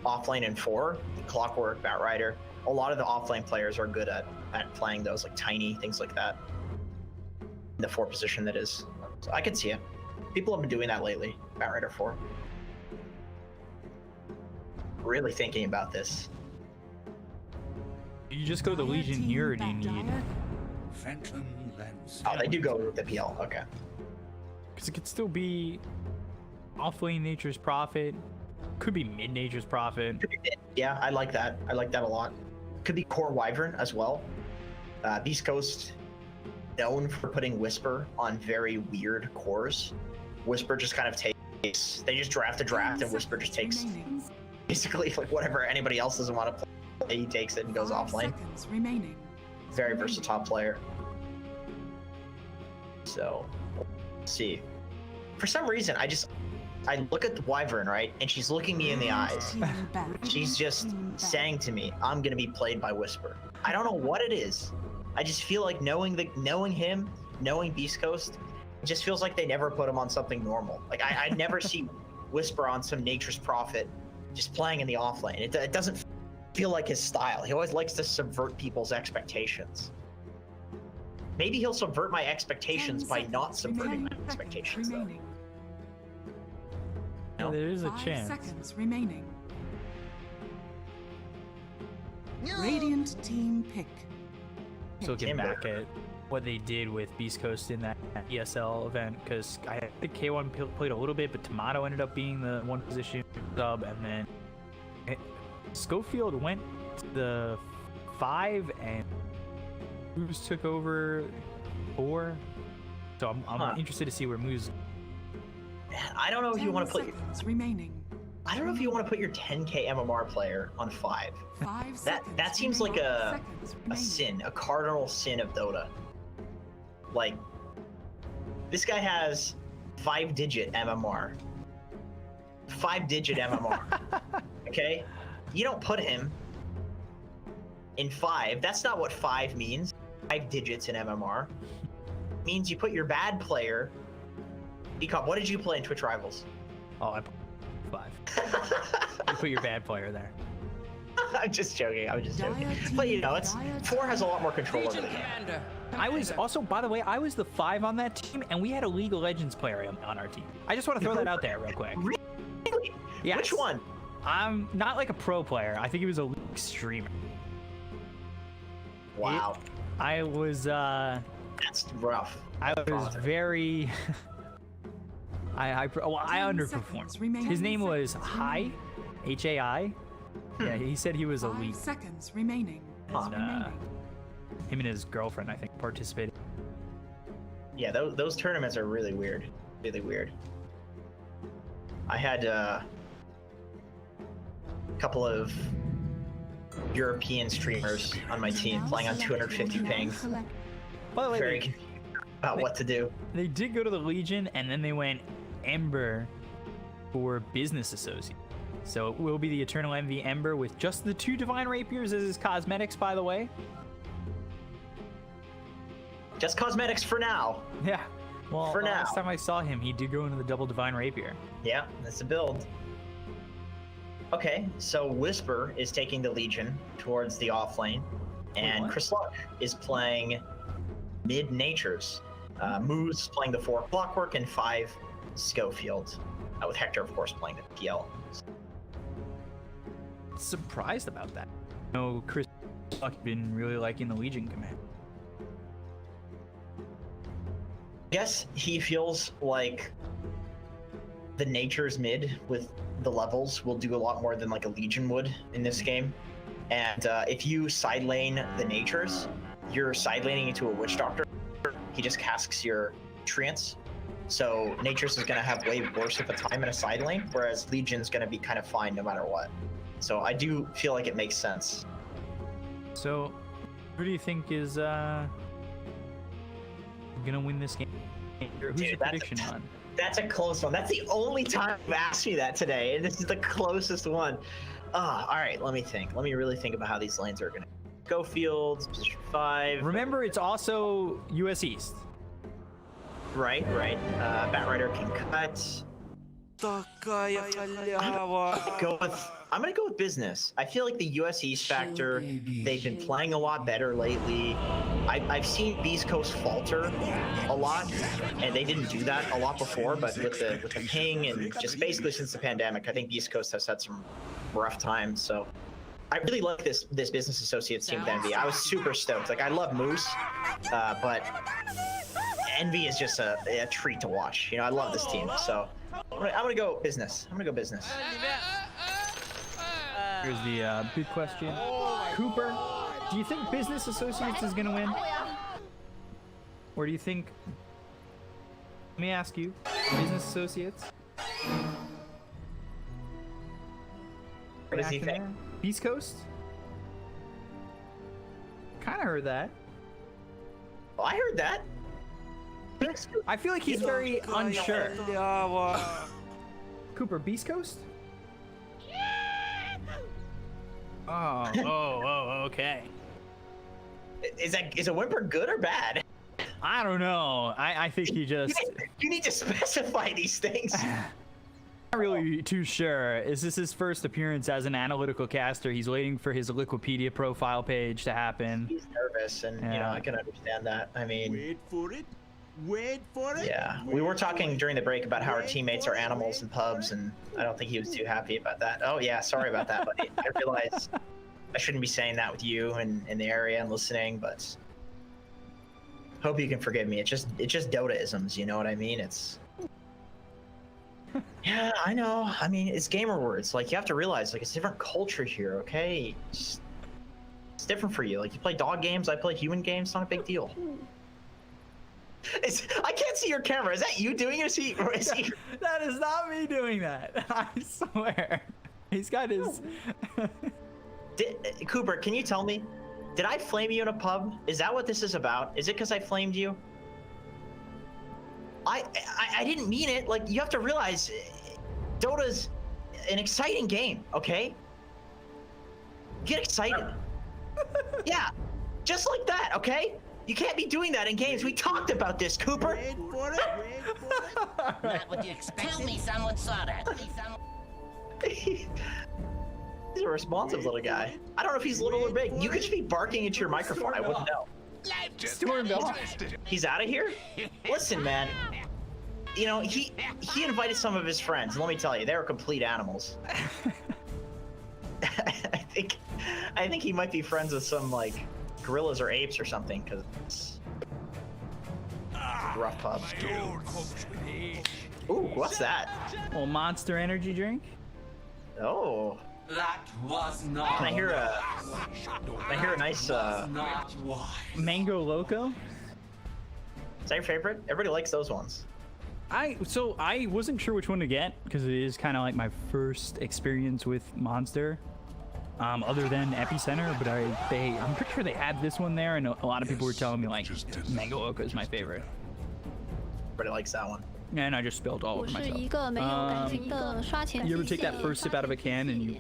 offlane and 4, Clockwork, Batrider. A lot of the offlane players are good at playing those, like Tiny, things like that. The 4 position, that is. So I can see it. People have been doing that lately. Batrider 4. Really thinking about this. You just go to the Legion here, or do you need? Oh, they do go with the PL. Okay. Because it could still be offlane Nature's Prophet. Could be mid Nature's Prophet. Yeah, I like that. I like that a lot. Could be Core Wyvern as well. Beast Coast, known for putting Whisper on very weird cores. Whisper just kind of takes. They just draft a draft, and Whisper just takes basically like whatever anybody else doesn't want to play. He takes it and goes offlane. Very versatile player. So, let's see. For some reason, I look at the Wyvern, right, and she's looking me in the eyes. She's just saying to me, I'm gonna be played by Whisper. I don't know what it is. I just feel like knowing him, knowing Beast Coast, it just feels like they never put him on something normal. Like I never see Whisper on some Nature's Prophet just playing in the offlane. It doesn't feel like his style. He always likes to subvert people's expectations. Maybe he'll subvert my expectations by not subverting my expectations, though. No? There is a chance. 5 seconds remaining. Radiant team pick. So looking back at what they did with Beast Coast in that ESL event, because I think K1 played a little bit, but Tomato ended up being the 1 position sub, and then Schofield went to the 5, and Moose took over 4. So I'm interested to see where Moose. I don't know if you want to put. Remaining. I don't know if you want to put your 10k MMR player on 5. That seems like a sin, a cardinal sin of Dota. Like, this guy has 5-digit MMR. 5-digit MMR. Okay? You don't put him in 5. That's not what 5 means. 5 digits in MMR. It means you put your bad player. What did you play in Twitch Rivals? Oh, I put 5. You put your bad player there. I'm just joking. But you know, 4 has a lot more control over the game. I was also, by the way, I was the 5 on that team, and we had a League of Legends player on our team. I just want to throw that out there real quick. Really? Yes. Which one? I'm not like a pro player. I think he was a League streamer. Wow. I was. That's rough. I was very. I underperformed. His name was Hai, Hai. Yeah, he said he was elite. 5 seconds remaining. Him and his girlfriend, I think, participated. Yeah, those tournaments are really weird. Really weird. I had a couple of European streamers on my team playing on 250 ping. By the way, very confused about what to do. They did go to the Legion, and then they went Ember for Business Associates. So it will be the EnternaLEnVy Ember with just the 2 Divine Rapiers as his cosmetics, by the way. Just cosmetics for now. Yeah. Well, for now. Last time I saw him, he did go into the double Divine Rapier. Yeah, that's a build. Okay, so Whisper is taking the Legion towards the offlane, and Chris Luck is playing mid Natures. Moo's playing the 4 Clockwork and 5 Schofield, with Hector, of course, playing the PL. Surprised about that. No, Chris Luck been really liking the Legion command. I guess he feels like the Nature's mid with the levels will do a lot more than like a Legion would in this game. And if you side lane the Natures, you're side laning into a Witch Doctor. He just casks your Treants. So Nature's is going to have way worse of a time in a side lane, whereas Legion's going to be kind of fine no matter what. So I do feel like it makes sense. So who do you think is going to win this game? Who's your prediction on? That's a close one. That's the only time you've asked me that today, and this is the closest one. All right, let me think. Let me really think about how these lanes are going to go. Fields, position 5. Remember, it's also US East. Right. Batrider can cut. такая халява. I'm gonna go with business. I feel like the US East factor, they've been playing a lot better lately. I've seen Beast Coast falter a lot, and they didn't do that a lot before, but with the ping and just basically since the pandemic, I think Beast Coast has had some rough times. So I really like this Business Associates team with Envy. I was super stoked. Like I love Moose, but Envy is just a treat to watch. You know, I love this team. So I'm gonna go business. I'm gonna go business. Here's the big question. Cooper, do you think Business Associates is going to win? Or do you think... Let me ask you, Business Associates? What does he think? Beast Coast? Kind of heard that. Oh, I heard that. I feel like he's very unsure. Cooper, Beast Coast? Oh, okay. Is a whimper good or bad? I don't know. I think he just... You need to specify these things. Not really too sure. Is this his first appearance as an analytical caster? He's waiting for his Wikipedia profile page to happen. He's nervous, and you know I can understand that. I mean, Wait for it. Wait for it. yeah, we were talking during the break about how our teammates are animals in pubs, and I don't think he was too happy about that. Oh yeah, sorry about that, buddy. I realize I shouldn't be saying that with you and in the area and listening, but hope you can forgive me. It's just Dota-isms, you know what I mean? It's yeah, I know. I mean, it's gamer words. Like you have to realize, like it's a different culture here, okay? It's different for you. Like you play dog games, I play human games. It's not a big deal. I can't see your camera. Is that you doing it? Or is he... That is not me doing that. I swear. He's got his... Cooper, can you tell me? Did I flame you in a pub? Is that what this is about? Is it because I flamed you? I didn't mean it. Like, you have to realize, Dota's an exciting game, okay? Get excited. Yeah, just like that, okay? You can't be doing that in games. We talked about this, Cooper. Wait for it. Wait for it. Not what you expected. Tell me someone saw that. He's a responsive little guy. I don't know if he's little or big. You could just be barking into your microphone. I wouldn't know. He's out of here? Listen, man. You know, he invited some of his friends. Let me tell you, they were complete animals. I think he might be friends with some, like, gorillas or apes or something, because it's rough pub. Ooh, what's that? Well, Monster Energy drink? Oh. That was not. Can I hear a nice Mango Loco? Is that your favorite? Everybody likes those ones. So I wasn't sure which one to get because it is kind of like my first experience with Monster, other than Epicenter. But I'm pretty sure they had this one there, and a lot of people were telling me like Mango Loco is my favorite. Everybody likes that one. And I just spilled all over 我是 myself. 一个没有感情的刷钱 You ever 机 take that 器 first sip out of a can and you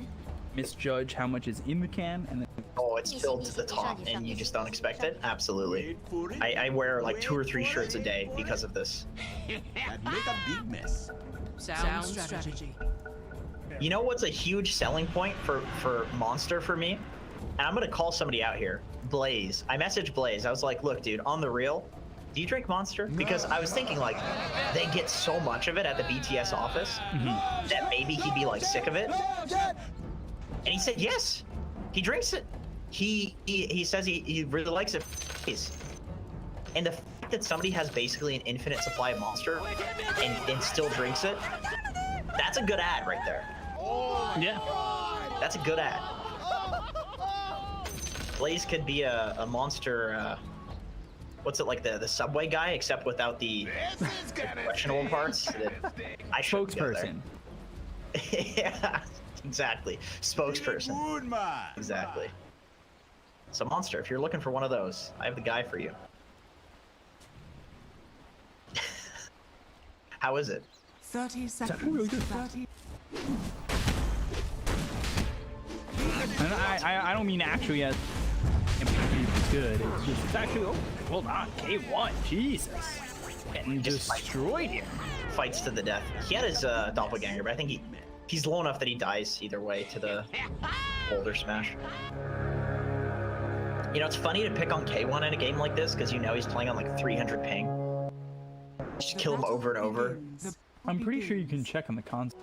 misjudge how much is in the can, and then Oh, it's filled to the top, and you just don't expect it? Absolutely. I wear like 2 or 3 shirts a day because of this. That make a big mess. Sound strategy. You know what's a huge selling point for Monster for me? And I'm gonna call somebody out here. Blaze. I messaged Blaze. I was like, look, dude, on the real, do you drink Monster? Because I was thinking like, they get so much of it at the BTS office that maybe he'd be like sick of it. And he said yes. He drinks it. He says he really likes it. And the fact that somebody has basically an infinite supply of Monster and still drinks it, that's a good ad right there. yeah. That's a good ad. Blaze could be a Monster, what's it, like the Subway guy, except without the questionable parts. I should go there. Spokesperson. Yeah, exactly. Spokesperson. Good man. Exactly. So Monster, if you're looking for one of those, I have the guy for you. How is it? 30 seconds. really good. 30. And I don't mean actually as it's good. It's just it's actually hold on, K1, Jesus. And Just destroyed him. fights to the death. He had his doppelganger, but I think he's low enough that he dies either way to the boulder smash. You know, it's funny to pick on K1 in a game like this because you know he's playing on like 300 ping. Just kill him over and over. I'm pretty sure you can check on the console.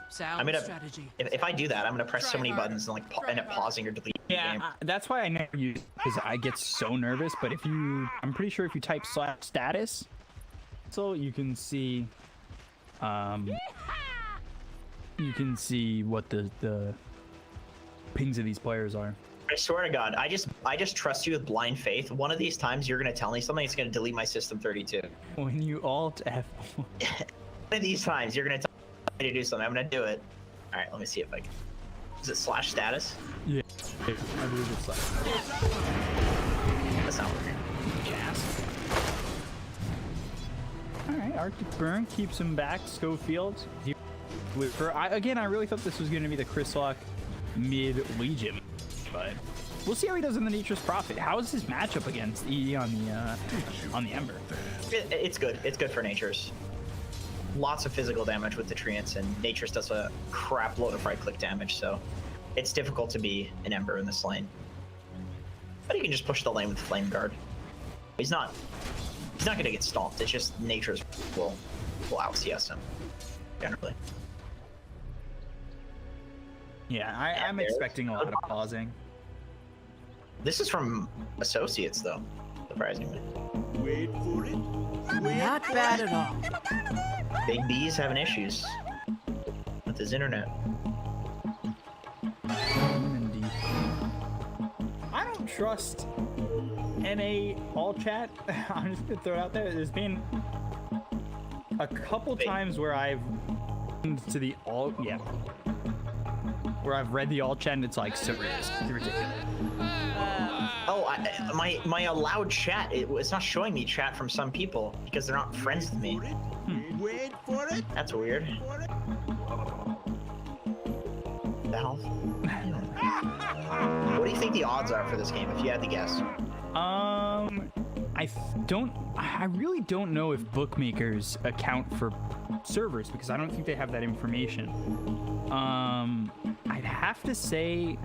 Sound I'm gonna, strategy. if I do that, I'm gonna press so many buttons and like end up pausing or deleting the game. That's why I never use it, because I get so nervous. But if you, I'm pretty sure if you type /status, so you can see, what the pings of these players are. I swear to God, I just trust you with blind faith. One of these times you're gonna tell me something, it's gonna delete my system 32. When you alt F. One of these times you're gonna tell me to do something. I'm gonna do it. All right, let me see if I can. Is it /status? Yeah, I believe it's like. That's not working. All right, Arctic Burn keeps him back. Schofield. Again, I really thought this was going to be the Chryslok mid Legion, but we'll see how he does in the Nature's Prophet. How is his matchup against EE on the Ember? It's good. It's good for Nature's. Lots of physical damage with the Treants, and Nature's does a crap load of right-click damage, so it's difficult to be an Ember in this lane. But he can just push the lane with Flame Guard. He's not gonna get stomped. It's just Nature's will out CS him generally. Yeah, I'm expecting a lot of pausing. This is from Associates, though, surprisingly. Wait for it. Not bad at all. Big B's having issues with his internet. I don't trust NA all chat. I'm just gonna throw it out there. There's been a couple times where I've to the all where I've read the all chat and it's like so ridiculous. Oh, my allowed chat, it's not showing me chat from some people because they're not friends with me. Wait for it. That's weird. The hell? What do you think the odds are for this game, if you had to guess? I really don't know if bookmakers account for servers because I don't think they have that information. I'd have to say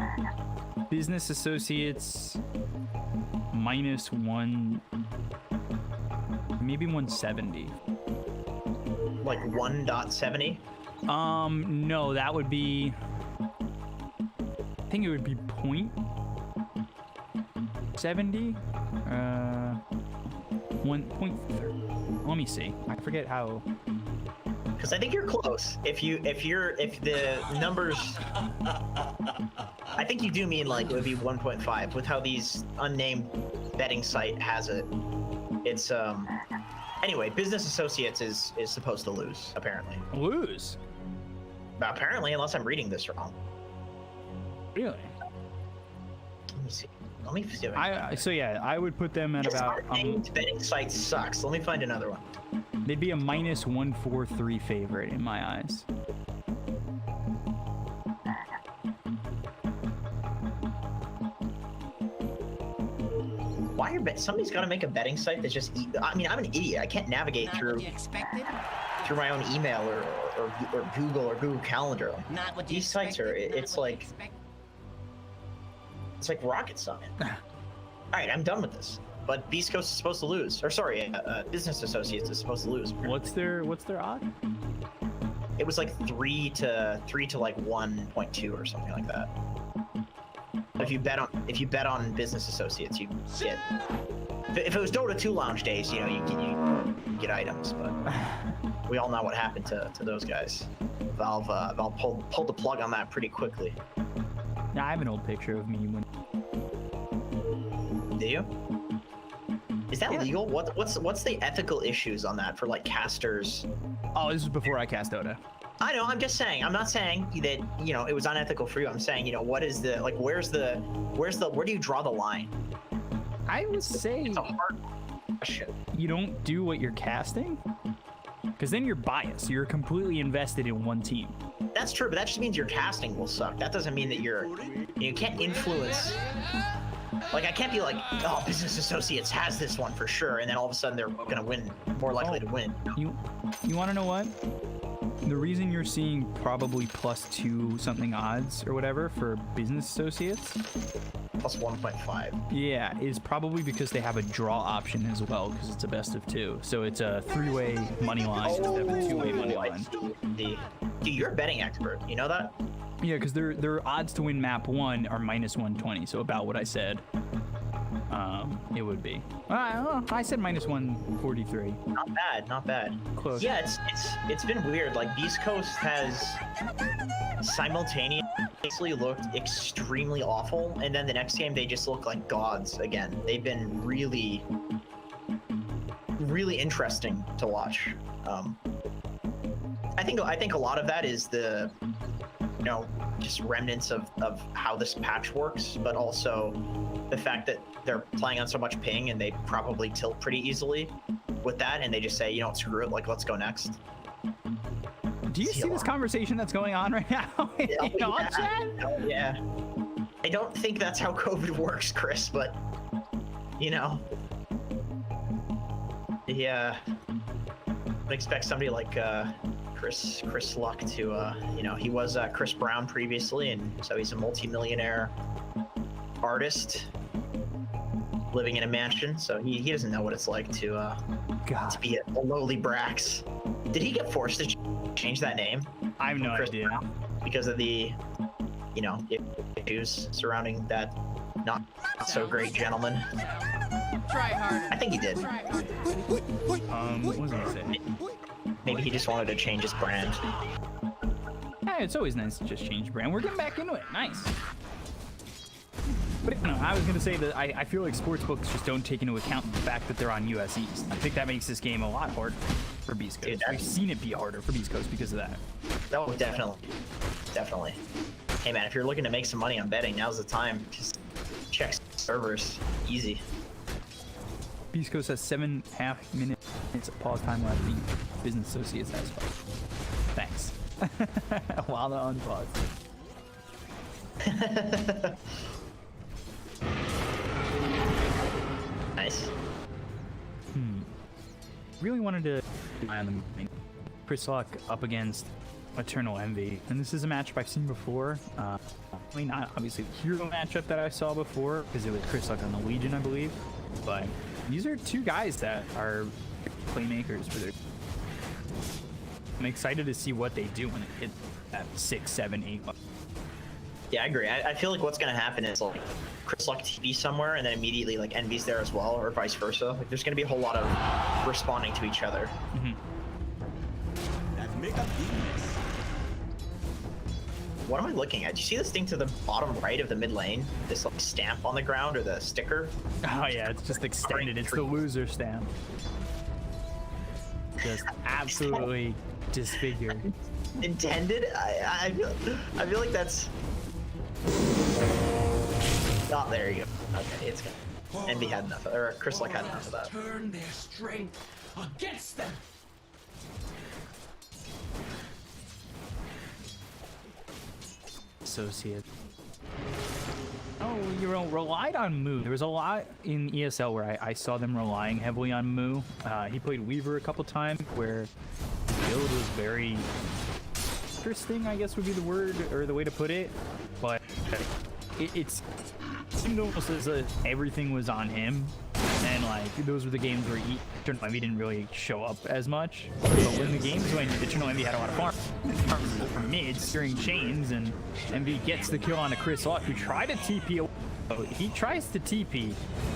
Business Associates -1, maybe 170. Like 1.70? No, that would be, I think it would be 0.70. 1.3. Let me see. I forget how. Because I think you're close. If the numbers, I think you do mean like it would be 1.5 with how these unnamed betting site has it. It's anyway, Business Associates is supposed to lose apparently. Lose? Apparently, unless I'm reading this wrong. Really? Let me see. Let me see. So yeah, I would put them at about. Unnamed betting site sucks. Let me find another one. They'd be a -143 favorite in my eyes. Why are somebody's got to make a betting site that's just? I mean, I'm an idiot. I can't navigate Not through what you expected. through my own email or Google Calendar. Not what you These sites are. expected, not It's what you like expected. it's like rocket science. All right, I'm done with this. But Beast Coast is supposed to lose, or sorry, Business Associates is supposed to lose. What's their odd? It was like 3 to like 1.2 or something like that. If you bet on Business Associates, you get. If it was Dota 2 launch days, you know, you get items, but we all know what happened to those guys. Valve pulled the plug on that pretty quickly. Yeah, I have an old picture of me when. Do you? Is that legal? What's the ethical issues on that for like casters? Oh, this was before I cast Dota. I know. I'm just saying. I'm not saying that it was unethical for you. I'm saying what is the like? Where do you draw the line? I would say It's a hard question. you don't do what you're casting, because then you're biased. You're completely invested in one team. That's true, but that just means your casting will suck. That doesn't mean that you can't influence. Like, I can't be like, oh, Business Associates has this one for sure, and then all of a sudden they're gonna win, more likely to win. You want to know what? The reason you're seeing probably +2 something odds or whatever for Business Associates, Plus 1.5. yeah, is probably because they have a draw option as well, because it's a best of 2. So it's a 3-way money line instead of a 2-way money line. Dude, you're a betting expert. You know that? Yeah, because their odds to win map 1 are -120, so about what I said. It would be. I said -143. Not bad, not bad. Close. Yeah, it's been weird. Like, Beast Coast has simultaneously looked extremely awful, and then the next game they just look like gods again. They've been really, really interesting to watch. I think a lot of that is the, you know, just remnants of how this patch works, but also the fact that they're playing on so much ping and they probably tilt pretty easily with that, and they just say, you know, screw it, like, let's go next. Do you see this conversation that's going on right now in all chat? Yeah. I don't think that's how COVID works, Chris, but, you know. Yeah. I expect somebody like Chris Luck to, you know, he was Chris Brown previously, and so he's a multi-millionaire artist living in a mansion, so he doesn't know what it's like to be a lowly Brax. Did he get forced to change that name? I have no Chris idea. Brown because of the, you know, issues surrounding that not so great gentleman. Try harder. I think he did. Try harder. What was I gonna say? Maybe he just wanted to change his brand. Yeah, it's always nice to just change brand. We're getting back into it. Nice. But no, I was gonna say that I feel like sportsbooks just don't take into account the fact that they're on US East. I think that makes this game a lot harder for Beast Coast. We've seen it be harder for Beast Coast because of that. Oh, definitely. Hey man, if you're looking to make some money on betting, now's the time. Just check servers. Easy. Beast Coast has 7.5 minutes of pause time left. The Business Associates has 5. Thanks. While they're on pause. Nice. Really wanted to rely on them. Chris Luck up against EnternaLEnVy, and this is a matchup I've seen before. I mean, not obviously the hero matchup that I saw before, because it was Chris Luck on the Legion, I believe. But these are two guys that are playmakers for their. I'm excited to see what they do when they hit that 6, 7, 8. Yeah, I agree. I feel like what's gonna happen is like Chris Luck TP somewhere, and then immediately like Envy's there as well, or vice versa. Like, there's gonna be a whole lot of responding to each other. That make a difference. What am I looking at? Do you see this thing to the bottom right of the mid lane? This like stamp on the ground, or the sticker? Oh yeah, it's just extended. It's the loser stamp. Just absolutely disfigured. Intended? I feel like that's. Oh, there you go. Okay, it's good. Envy had enough, or Chris Luck had enough of that. Turn their strength against them. Associate. Oh, you relied on Moo. There was a lot in ESL where I saw them relying heavily on Moo. He played Weaver a couple times where the build was very interesting, I guess would be the word or the way to put it. But it seemed almost as if everything was on him. And like those were the games where EnternaLEnVy didn't really show up as much. But when the games when EnternaLEnVy had a lot of farms from mid, steering chains, and Envy gets the kill on a Chris Luck, who tried to TP. He tries to TP.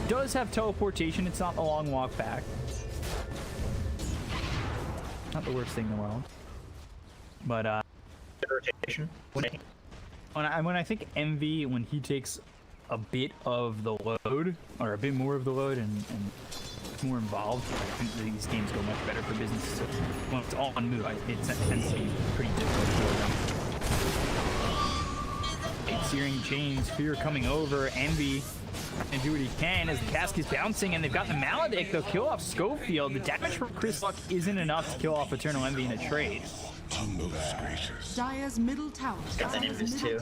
Does have teleportation. It's not a long walk back. Not the worst thing in the world. But Rotation. when I think Envy, when he takes a bit of the load, or a bit more of the load, and more involved, I think these games go much better for business. So when it's all on Moo, it tends to be pretty difficult for them. Searing chains, fear coming over, Envy and do what he can as the cask is bouncing, and they've got the Maledict. They'll kill off Schofield. The damage from Chris Luck isn't enough to kill off EnternaLEnVy in a trade. Dire's middle tower. Got that Invis too.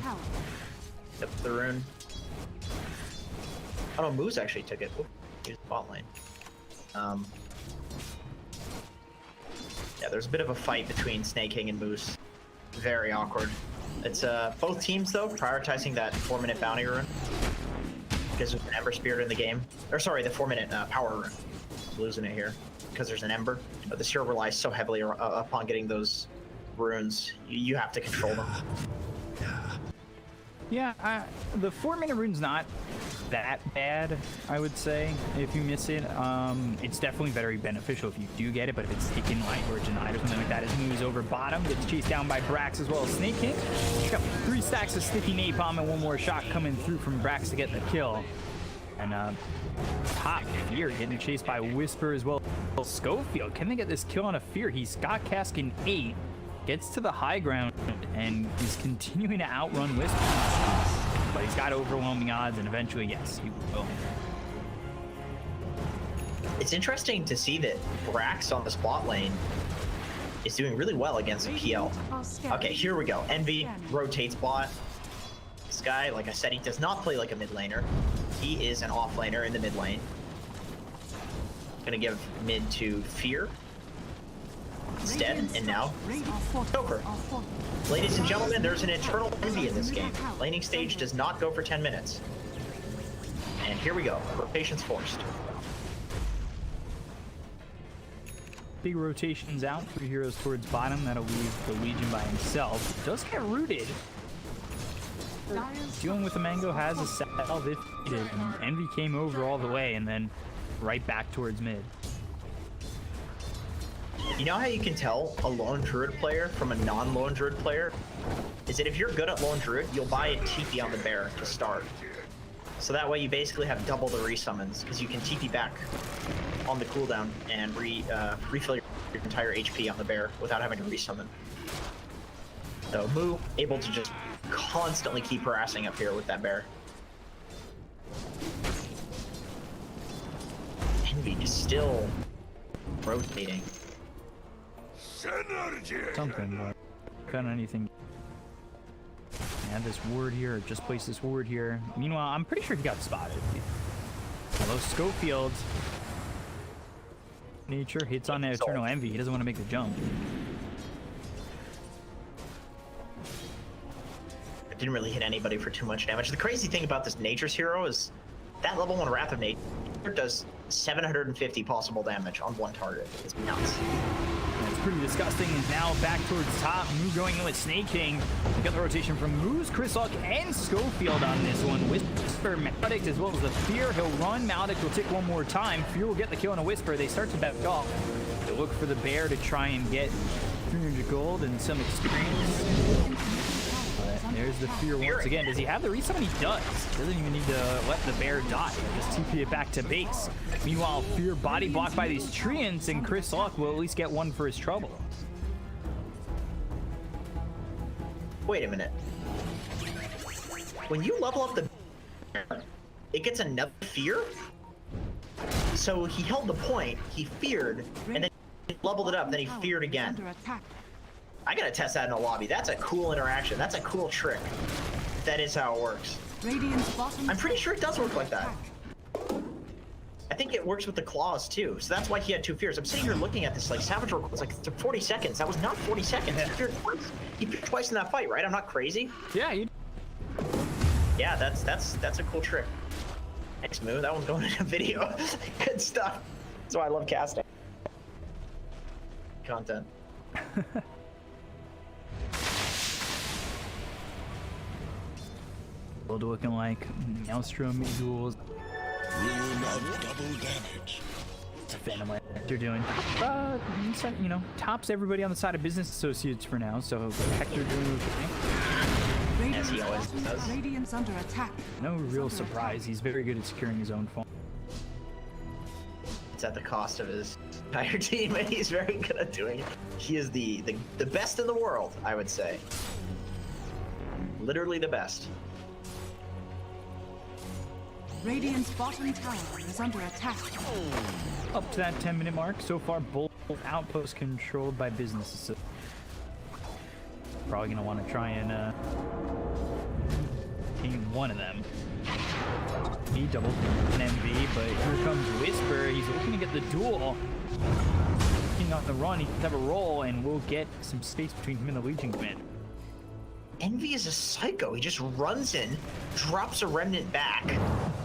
Yep, the rune. Oh no, Moose actually took it. Oop, here's the bot lane. Yeah, there's a bit of a fight between Snake King and Moose. Very awkward. It's both teams though prioritizing that 4-minute bounty rune because there's an Ember Spirit in the game. Or sorry, the 4-minute power rune. Losing it here because there's an Ember. But this hero relies so heavily upon getting those runes. You have to control them. Yeah, the 4-minute rune's not that bad, I would say. If you miss it, it's definitely very beneficial if you do get it, but if it's taken like or denied or something like that, as moves over bottom, gets chased down by Brax as well as Snake King. He's got 3 stacks of sticky napalm and 1 more shot coming through from Brax to get the kill. And top Fear getting chased by Whisper as well. Schofield, can they get this kill on a Fear? He's got Cask in 8. Gets to the high ground and he's continuing to outrun Whisper. But he's got overwhelming odds, and eventually, yes, he will. It's interesting to see that Brax on the spot lane is doing really well against PL. Okay, here we go. Envy rotates bot. This guy, like I said, he does not play like a mid laner. He is an off laner in the mid lane. Gonna give mid to Fear instead, and now over. Ladies and gentlemen, there's an EnternaLEnVy in this game. Laning stage does not go for 10 minutes. And here we go. Rotations forced. Big rotations out, 3 heroes towards bottom. That'll leave the Legion by himself. Does get rooted. Dealing with the Mango has a salve if needed. And Envy came over all the way and then right back towards mid. You know how you can tell a lone druid player from a non-lone druid player? Is that if you're good at lone druid, you'll buy a TP on the bear to start. So that way you basically have double the resummons, because you can TP back on the cooldown and refill your entire HP on the bear without having to resummon. So Moo able to just constantly keep harassing up here with that bear. Envy is still rotating. Something, but got anything. Add this ward here, or just place this ward here. Meanwhile, I'm pretty sure he got spotted. Hello, Schofield. Nature hits on the EnternaLEnVy. He doesn't want to make the jump. It didn't really hit anybody for too much damage. The crazy thing about this Nature's hero is that level 1 Wrath of Nature does 750 possible damage on 1 target. It's nuts. It's pretty disgusting. And now back towards top. Moo going in with Snake King. We got the rotation from Moose, Chrysalk, and Schofield on this one. Whisper, Maledict, as well as the Fear. He'll run. Maledict will tick 1 more time. Fear will get the kill on a Whisper. They start to back off. They look for the bear to try and get 300 gold and some experience. There's the Fear once again. Does he have the resummon? He does. Doesn't even need to let the bear die. Just TP it back to base. Meanwhile, Fear body blocked by these treants, and Chrysalk will at least get 1 for his trouble. Wait a minute. When you level up the bear, it gets another Fear? So he held the point, he feared, and then he leveled it up, then he feared again. I gotta test that in a lobby. That's a cool interaction. That's a cool trick. That is how it works. I'm pretty sure it does work like that. I think it works with the claws too. So that's why he had 2 fears. I'm sitting here looking at this like Savage World. It's like 40 seconds. That was not 40 seconds. He feared twice in that fight, right? I'm not crazy. Yeah, you. Yeah, that's a cool trick. Thanks, Moo. That one's going in a video. Good stuff. That's why I love casting. Content. Looking like Maelstrom Eagles. Double damage. It's a Phantom Land they're doing. You know, tops everybody on the side of Business Associates for now, so Hector doing okay. As he always does. Radiant's under attack. No real surprise. He's very good at securing his own farm. It's at the cost of his entire team, and he's very good at doing it. He is the best in the world, I would say. Literally the best. Radiant's bottom tower is under attack. Up to that 10-minute mark, so far both outposts controlled by Business Associates. Probably gonna want to try and tame one of them. He doubled an MV, but here comes Whisper. He's looking to get the duel. Looking on the run, he can have a roll, and we'll get some space between him and the Legion Commander. Envy is a psycho. He just runs in, drops a remnant back,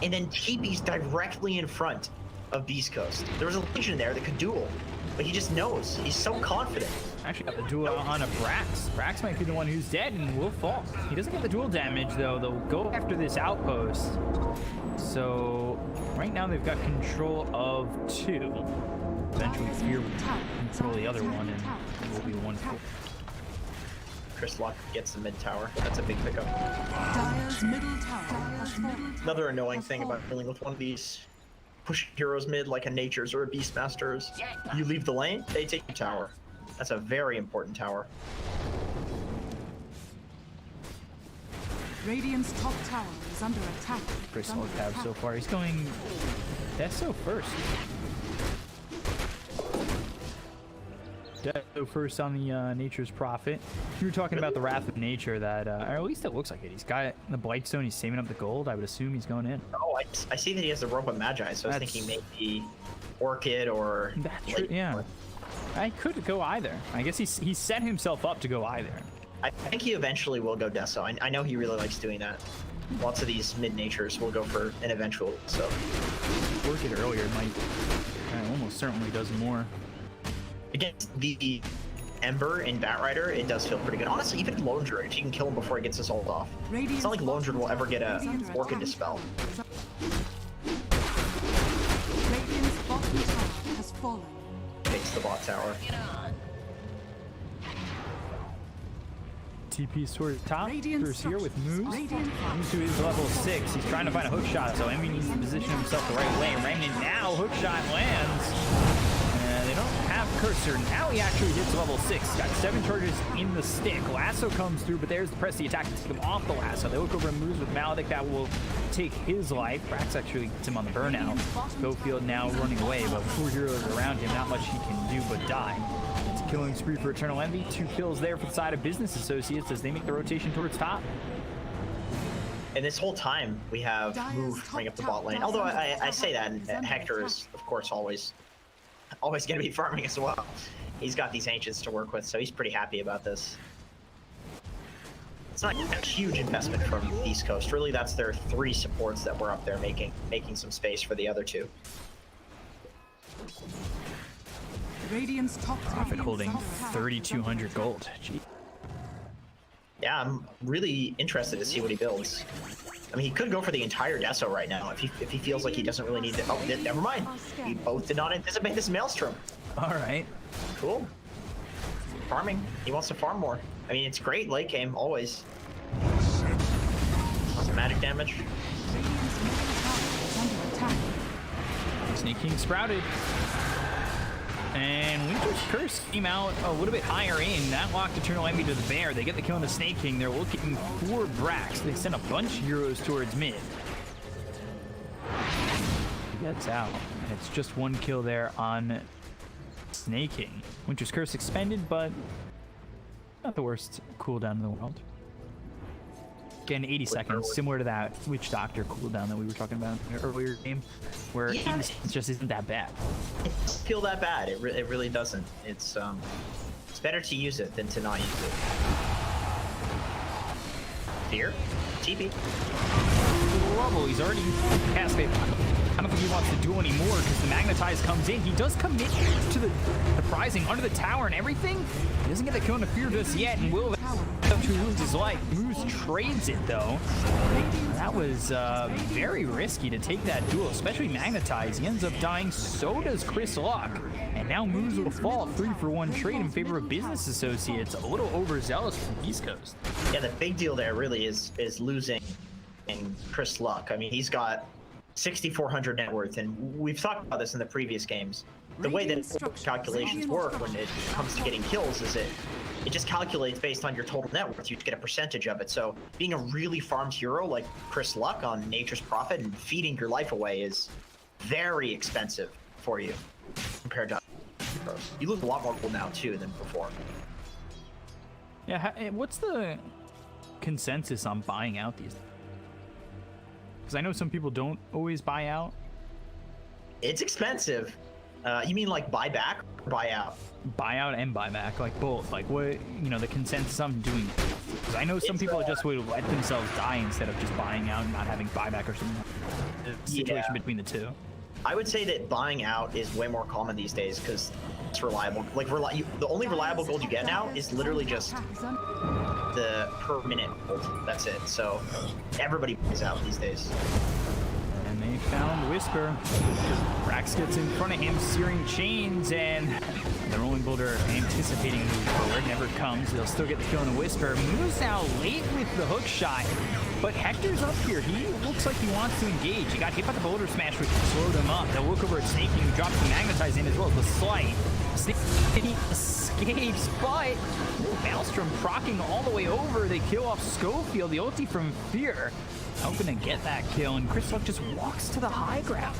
and then TP's directly in front of Beast Coast. There was a Legion there that could duel, but he just knows. He's so confident. Actually got the duel on a Brax. Brax might be the one who's dead and will fall. He doesn't get the duel damage though. They'll go after this outpost. So right now they've got control of 2. Eventually Fear will control the other one and it will be 1-4. Chris Luck gets the mid tower. That's a big pickup. Dire's middle tower. Another annoying thing about dealing with one of these push heroes mid like a Nature's or a Beastmaster's, you leave the lane, they take your tower. That's a very important tower. Radiant's top tower is under attack. Chris Luck have so far. He's going Deso first. Deso first on the Nature's Prophet. You were talking about the Wrath of Nature that, or at least it looks like it. He's got the Blightstone, he's saving up the gold. I would assume he's going in. Oh, I see that he has the Rope of Magi, so I was thinking maybe Orchid or... That's true, yeah. I could go either. I guess he set himself up to go either. I think he eventually will go Deso. I know he really likes doing that. Lots of these mid-natures will go for an eventual, so... Orchid earlier might... almost certainly does more. Against the Ember in Batrider, it does feel pretty good. Honestly, even Lone Druid, if you can kill him before he gets his ult off. It's not like Lone Druid will ever get a Orchid Dispel. Radiant's bottom tower has fallen. Takes the bot tower. TP sword top. Radiant First here with Moo. Radiant Moose who is level 6. He's trying to find a hook shot, so Envy needs to position himself the right way. Remnant now, hook shot lands. They don't have Cursor. Now he actually hits level 6. He's got 7 charges in the stick. Lasso comes through, but there's the press the attack to take him off the lasso. They look over and moves with Maledic. That will take his life. Brax actually gets him on the burnout. Schofield now running away, but 4 heroes around him. Not much he can do but die. It's a killing spree for EnternaLEnVy. 2 kills there for the side of Bussiness Associates as they make the rotation towards top. And this whole time, we have Move coming up the bot lane. Although I say that, and Hector is, of course, always going to be farming as well. He's got these ancients to work with, so he's pretty happy about this. It's not a huge investment from East Coast. Really, that's their 3 supports that were up there making some space for the other 2. Radiant's top tower Prophet holding 3,200 gold. Gee. Yeah, I'm really interested to see what he builds. I mean, he could go for the entire Deso right now if he feels like he doesn't really need to. Oh, never mind. We both did not anticipate this Maelstrom. All right. Cool. Farming. He wants to farm more. I mean, it's great late game, always. Some magic damage. Radiant's middle tower is under attack. Snake King sprouted. And Winter's Curse came out a little bit higher in. That locked EnternaLEnVy to the bear. They get the kill on the Snake King. They're looking for Brax. They send a bunch of heroes towards mid. He gets out. And it's just 1 kill there on Snake King. Winter's Curse expended, but not the worst cooldown in the world. Again, 80 seconds, similar to that Witch Doctor cooldown that we were talking about in the earlier game, where it just isn't that bad. It doesn't feel that bad. It really doesn't. It's better to use it than to not use it. Fear? TP. Level, he's already cast it. I don't think he wants to do anymore because the Magnetize comes in. He does commit to the prizing under the tower and everything. He doesn't get the kill on the Fear just yet and will to lose his life. Moose trades it though. That was very risky to take that duel, especially Magnetize. He ends up dying, so does Chris Luck. And now Moose will fall 3-for-1 trade in favor of Bussiness Associates. A little overzealous from East Coast. Yeah, the big deal there really is losing in Chris Luck. I mean, he's got 6,400 net worth, and we've talked about this in the previous games. The way that calculations work when it comes to getting kills is it just calculates based on your total net worth. You get a percentage of it. So being a really farmed hero like Chris Luck on Nature's Prophet and feeding your life away is very expensive for you compared to heroes. You lose a lot more gold now too than before. Yeah, what's the consensus on buying out these? Because I know some people don't always buy out. It's expensive. You mean like buy back or buy out? Buy out and buy back, like both. Like what, you know, the consensus I'm doing. Because I know some people just would let themselves die instead of just buying out and not having buyback or something. The situation between the two. I would say that buying out is way more common these days because it's reliable. Like the only reliable gold you get now is literally just the per minute gold. That's it. So everybody buys out these days. And they found Whisper. Brax gets in front of him, searing chains, and the Rolling Boulder anticipating move forward. Never comes. They'll still get the kill on a Whisper. Moves out late with the hook shot, but Hector's up here. He looks like he wants to engage. He got hit by the Boulder Smash, which slowed him up. They'll look over at Snake, who drops the Magnetize in as well as the Slight. Snake escapes, but Maelstrom procking all the way over. They kill off Schofield, the ulti from Fear. Hoping to get that kill, and Crystal just walks to the high ground.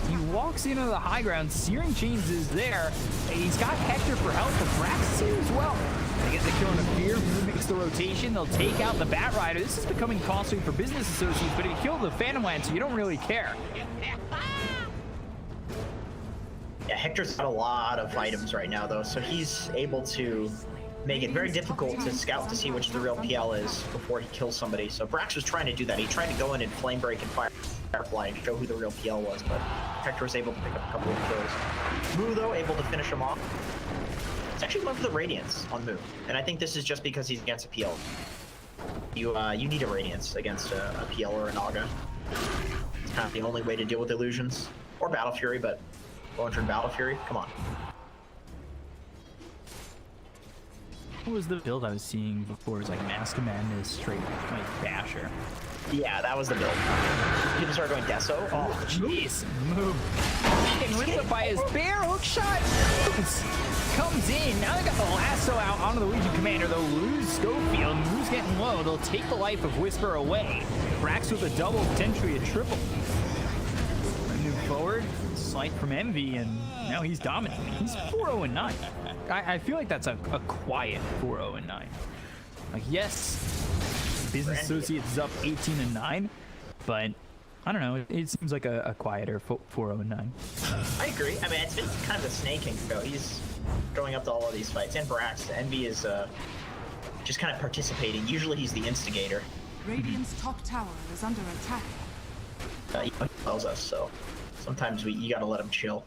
He walks into the high ground. Searing Chains is there. He's got Hector for help, but Brax is here as well. They get the kill on a Fear. Who makes the rotation? They'll take out the Bat Rider. This is becoming costly for Business Associates, but if you kill the Phantom Lancer, you don't really care. Yeah, Hector's got a lot of items right now, though, so he's able to make it very difficult to scout to see which the real PL is before he kills somebody. So Brax was trying to do that. He tried to go in and Flame Break and Firefly and show who the real PL was, but Hector was able to pick up a couple of kills. Moo, though, able to finish him off. It's actually one for the Radiance on Moo, and I think this is just because he's against a PL. You need a Radiance against a PL or a Naga. It's kind of the only way to deal with illusions. Or Battle Fury, but going through Battle Fury, come on. What was the build I was seeing before? It was like Mask of Madness, straight like Basher. Yeah, that was the build. People started going Deso. Oh, jeez. Move. Getting ripped up by his bear hook shot. Comes in. Now they got the lasso out onto the Legion Commander. They'll lose Schofield. Moo's getting low. They'll take the life of Whisper away. Brax with a double, potentially a triple. Move forward. Slight from Envy, and now he's dominating. He's 4-0-9. I feel like that's a quiet 4-0-9. Like, yes, Business Associates is up 18-9, but I don't know. It seems like a quieter 4-0-9. I agree. I mean, it's been kind of a snaking go. He's going up to all of these fights, and Brax. Envy is just kind of participating. Usually, he's the instigator. Radiant's top tower is under attack. He tells us so. Sometimes you gotta let him chill.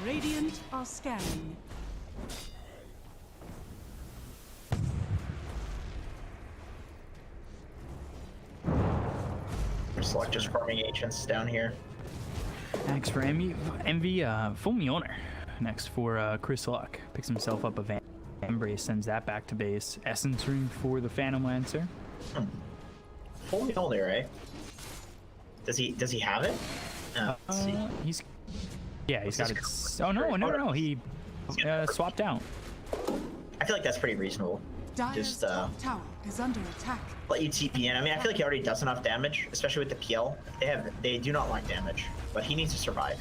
Radiant are scanning. Select just farming agents down here. Next for Envy, full Mjolnir. Next for Chris Luck. Picks himself up a Van Embrace, sends that back to base. Essence Ring for the Phantom Lancer. Full Mjolnir, right? Does he have it? Let's see. He's got it. Oh no! He swapped out. I feel like that's pretty reasonable. Just top tower is under attack. Let you TP in. I mean, I feel like he already does enough damage, especially with the PL. They do not like damage, but he needs to survive.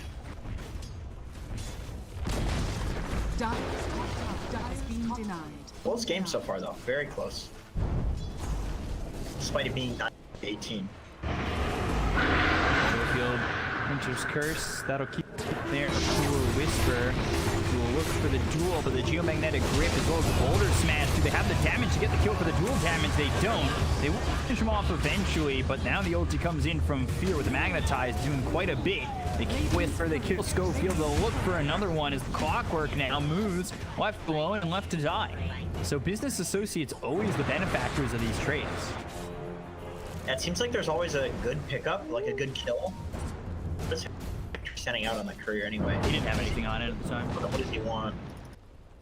Dire's top tower has been denied. Close game so far, though. Very close. Despite it being 9-18. Field Winter's Curse. That'll keep there. Cool Whisper. We'll look for the duel, but the Geomagnetic Grip as well as the Boulder Smash. Do they have the damage to get the kill for the dual damage? They don't. They will finish him off eventually, but now the ulti comes in from Fear with the Magnetize, doing quite a bit. They keep Whisper, they kill Schofield. They'll look for another one as the Clockwork now moves left below and left to die. So Business Associates always the benefactors of these trades. Yeah, it seems like there's always a good pickup, like a good kill. What is Hector sending out on that courier anyway? He didn't have anything on it at the time. What does he want?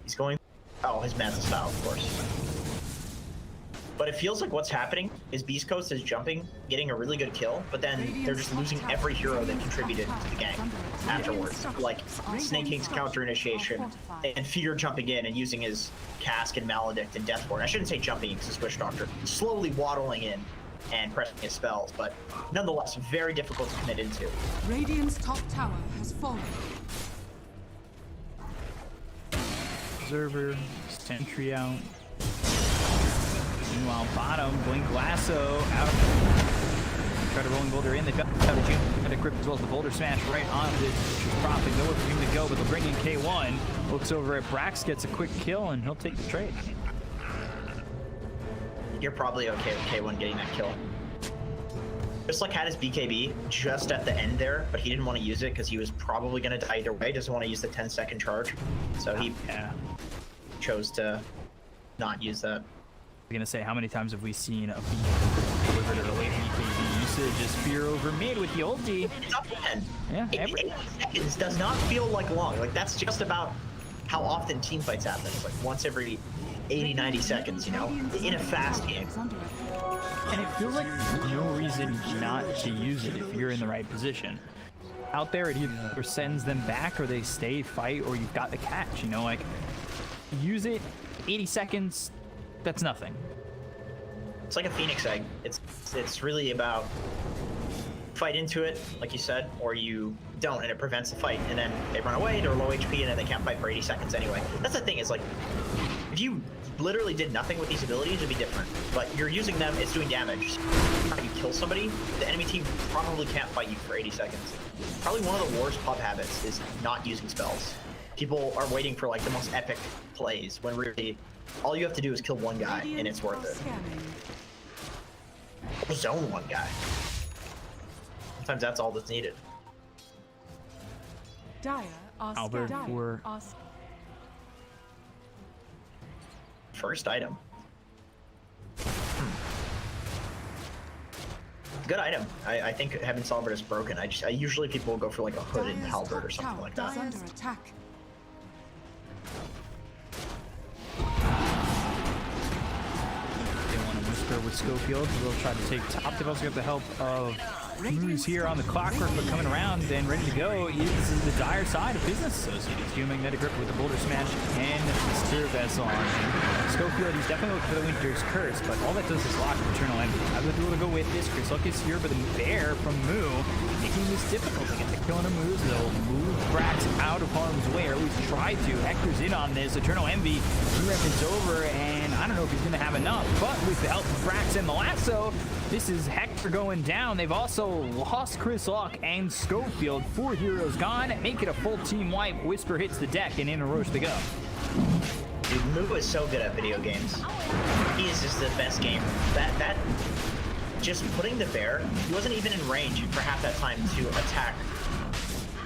He's going... Oh, his Manta style, of course. But it feels like what's happening is Beast Coast is jumping, getting a really good kill, but then they're just losing every hero that contributed to the gang afterwards. Like Snake King's counter initiation, and Fear jumping in and using his Cask and Maledict and Deathborn. I shouldn't say jumping because it's Witch Doctor. Slowly waddling in and pressing his spells, but nonetheless very difficult to commit into. Radiant's top tower has fallen. Observer, Sentry out. Meanwhile, bottom, Blink Lasso out of... Try to rolling boulder in. They've got a jump and a grip as well as the boulder smash right on this. Which is probably nowhere for him to go, but they'll bring in K1. Looks over at Brax, gets a quick kill, and he'll take the trade. You're probably okay with K1 getting that kill. Just like had his BKB just at the end there, but he didn't want to use it because he was probably going to die either way. Doesn't want to use the 10-second charge, so he chose to not use that. I'm gonna say, how many times have we seen a beat delivered at a late BKB usage? Just fear over mid with the ulti. It's up to 10. Yeah, 80 seconds does not feel like long. Like that's just about how often team fights happen. It's like once every 80, 90 seconds, you know, in a fast game. And it feels like no reason not to use it if you're in the right position. Out there, it either sends them back or they stay, fight, or you've got the catch, you know, like use it, 80 seconds, that's nothing. It's like a Phoenix egg. It's really about fight into it, like you said, or you don't, and it prevents the fight, and then they run away, they're low HP, and then they can't fight for 80 seconds anyway. That's the thing, is like, if you literally did nothing with these abilities, it'd be different. But you're using them, it's doing damage. So if you kill somebody, the enemy team probably can't fight you for 80 seconds. Probably one of the worst pub habits is not using spells. People are waiting for like the most epic plays, when really, all you have to do is kill one guy, and it's worth it. Or zone one guy. Sometimes that's all that's needed. Albert for first item. Good item. I think having Salbert is broken. I usually people will go for like a hood and halberd or something like that. Under attack. They want to whisper with Schofield, so they'll try to take top. They've also got the help of Moo's here on the clockwork, but coming around and ready to go is the dire side of Business Associates. Doing magnetic grip with the boulder smash and the Spear Vessel on him. Schofield, he's definitely looking for the Winter's Curse, but all that does is lock EnternaLEnVy. How do they go with this? Chris Luck is here, but the bear from Moo making this difficult to get the kill on a Moo. They'll move Brax out of harm's way, or at least try to. Hector's in on this. EnternaLEnVy, rep is over, and I don't know if he's going to have enough, but with the help of Brax and the lasso, this is Hector going down. They've also lost Chris Luck and Schofield. 4 heroes gone. Make it a full team wipe. Whisper hits the deck, and in a rush to go. Dude, Moo is so good at video games. He is just the best gamer. That just putting the bear, he wasn't even in range for half that time to attack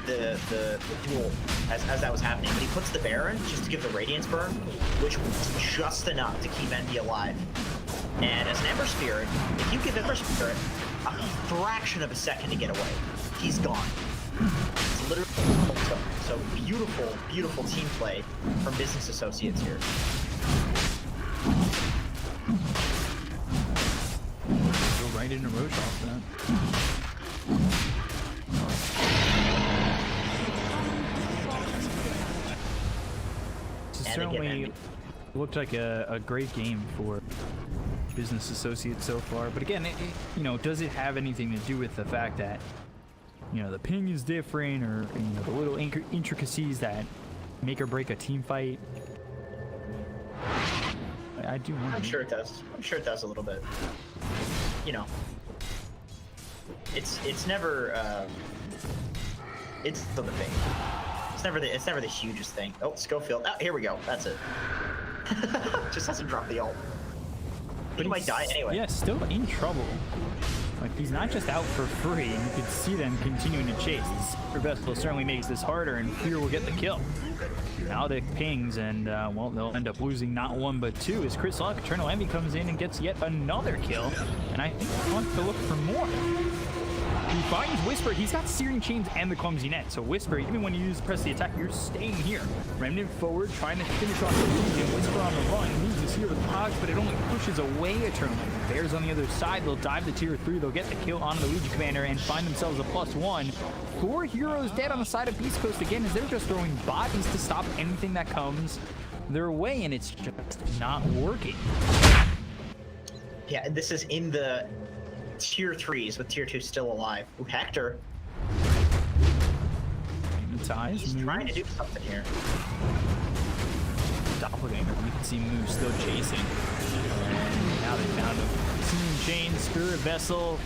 the duel as that was happening. But he puts the bear in just to give the Radiance burn, which was just enough to keep Envy alive. And as an Ember Spirit, if you give Ember Spirit a fraction of a second to get away, he's gone. It's literally so beautiful, beautiful team play from Business Associates here. Go right into Roche off that. This certainly looked like a great game for Business Associates so far, but again, you know, does it have anything to do with the fact that, you know, the ping is different, or, you know, the little intricacies that make or break a team fight? I do wonder. I'm sure it does. I'm sure it does a little bit. You know, it's never it's the thing. It's never the hugest thing. Oh, Schofield. Oh, here we go. That's it. Just has to drop the ult. But he might die anyway. Yeah, still in trouble. Like, he's not just out for free, and you can see them continuing to chase. The Spear Vessel certainly makes this harder, and Fear will get the kill. Now the pings, and, well, they'll end up losing not one but two as Chris Luck, EnternaLEnVy, comes in and gets yet another kill, and I think he wants to look for more. He finds Whisper. He's got Searing Chains and the Clumsy Net. So Whisper, even when you press the attack, you're staying here. Remnant forward, trying to finish off the Legion. Whisper on the run. Moves here with Pogs, but it only pushes away EnternaLEnVy. Bears on the other side. They'll dive the tier 3. They'll get the kill onto the Legion Commander and find themselves a +1. 4 heroes dead on the side of Beast Coast again, as they're just throwing bodies to stop anything that comes their way, and it's just not working. Yeah, and this is in the tier 3s with tier 2 still alive. Ooh, Hector. He's trying to do something here. Doppelganger. You can see Moo still chasing. And now they Chain, Spirit Vessel,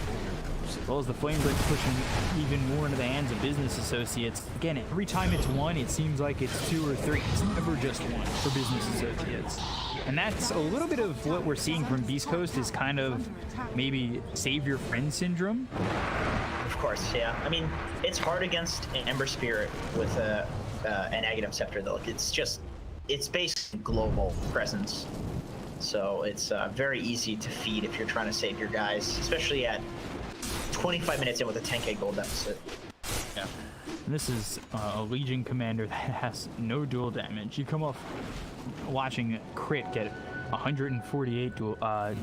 as well as the Flame Break pushing even more into the hands of Business Associates. Again, every time it's one, it seems like it's 2 or 3. It's never just one for Business Associates. And that's a little bit of what we're seeing from Beast Coast is kind of maybe save your friend syndrome. Of course, yeah. I mean, it's hard against an Ember Spirit with a negative scepter, though. It's basically global presence. So it's very easy to feed if you're trying to save your guys, especially at 25 minutes in with a 10k gold deficit. Yeah. And this is a Legion commander that has no dual damage. You come off watching Crit get 148 dual, damage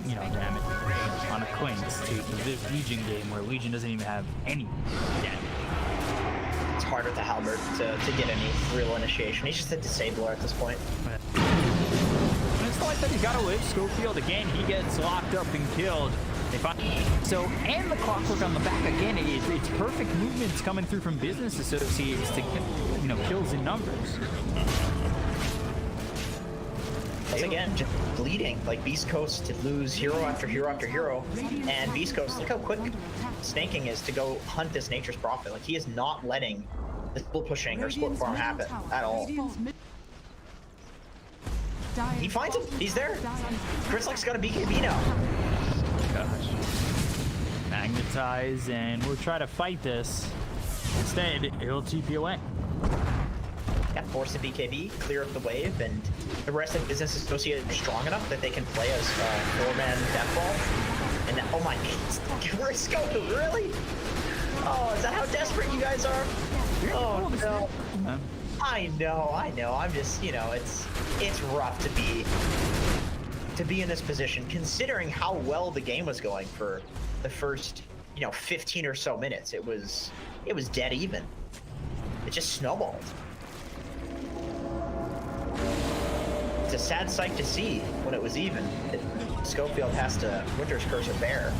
on a Clinks to this Legion game where Legion doesn't even have any damage. It's hard with the Halberd to get any real initiation. He's just a disabler at this point. And it's not like that he's got to live. Schofield, again, he gets locked up and killed. And the clockwork on the back again. It's perfect movements coming through from Business Associates to get, kills in numbers. Once again, just bleeding. Like Beast Coast to lose hero after hero after hero, and Beast Coast, look how quick snaking is to go hunt this Nature's Prophet. Like he is not letting the split pushing or split farm happen at all. He finds him. He's there. Grizzly's got a BKB now. Gosh. Magnetize, and we'll try to fight this. Instead, he'll TP away. Yeah, force the BKB, clear up the wave, and the rest of Business Associates are strong enough that they can play as 4-man Deathball. And oh my god, we're scoping, really? Oh, is that how desperate you guys are? Oh no. I know. I'm just, it's rough to be in this position, considering how well the game was going for the first, 15 or so minutes. It was dead even. It just snowballed. It's a sad sight to see when it was even. Schofield has to Winter's Curse a bear.